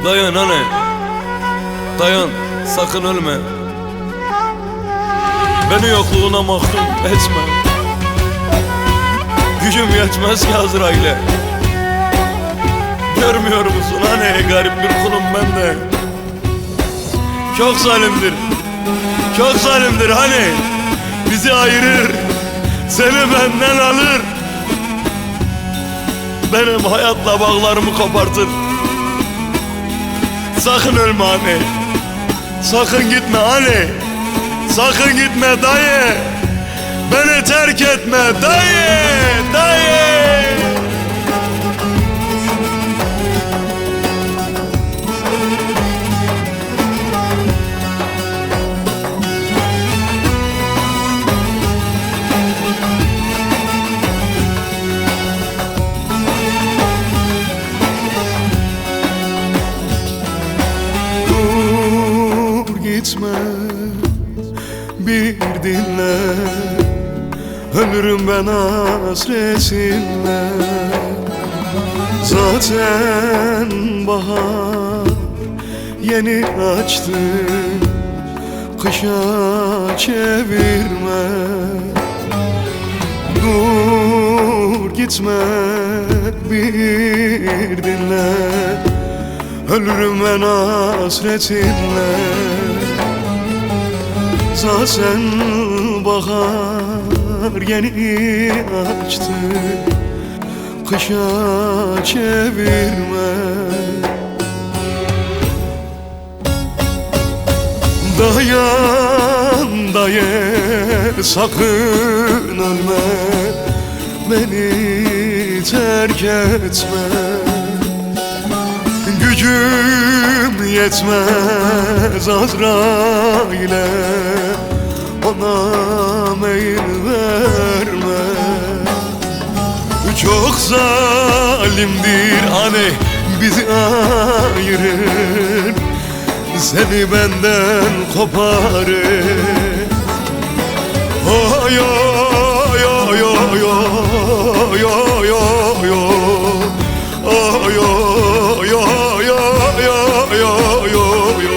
Dayan anne, dayan, sakın ölme. Beni yokluğuna mahkum etme. Gücüm yetmez ki Azrail'e. Görmüyor musun anne, garip bir kulum ben de. Çok zalimdir, çok zalimdir hani. Bizi ayırır, seni benden alır. Benim hayatla bağlarımı kopartır. Sakın ölme anne, sakın gitme anne, sakın gitme dayı. Beni terk etme dayı, dayı. Gitme, bir dinle, ölürüm ben hasretinle. Zaten bahar yeni açtı, kışa çevirme. Dur gitme, bir dinle, ölürüm ben hasretinle. Zaten bahar yeni açtı, kışa çevirme. Dayan dayan, sakın ölme, beni terk etme. Gücüm yetmez Azrail'e, ona meyil verme. Çok zalimdir hani bizi ayırır, seni benden koparır. Oy oy oy oy oy oy oy oy. Oy oy oy oy oy oy oy.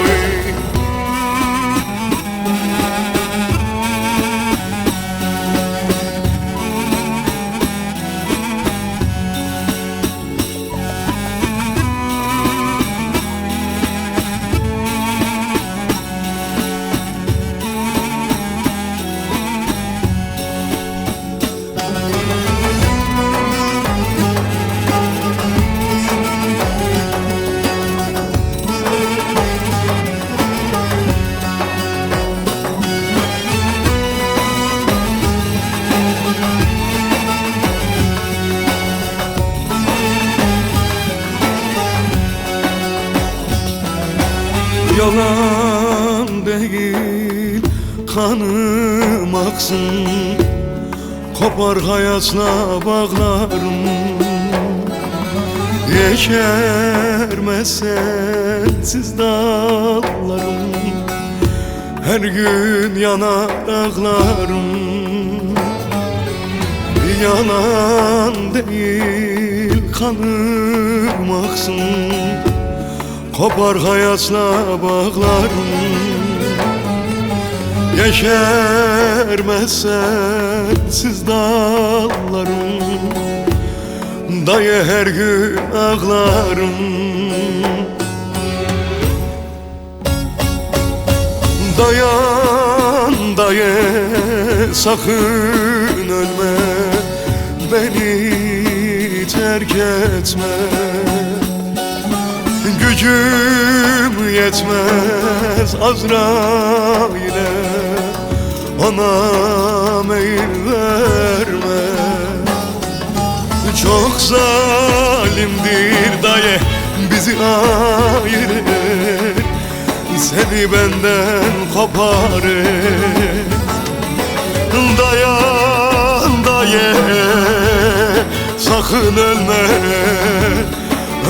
Yalan değil, kanım aksın, kopar hayatla bağlarım. Yeşermez sensiz dallarım, her gün yanar ağlarım. Yalan değil, kanım aksın, kopar hayatla bağlarım. Yeşermez sensiz dallarım, dayı her gün ağlarım. Dayan dayı, sakın ölme, beni terk etme. Gücüm yetmez Azrail'e, ona meyil verme. Çok zalimdir dayı bizi ayırır, seni benden koparır. Dayan dayı, sakın ölme,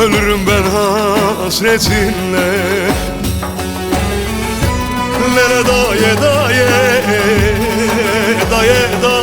ölürüm ben hasretinle. Lere daye daye, daye daye.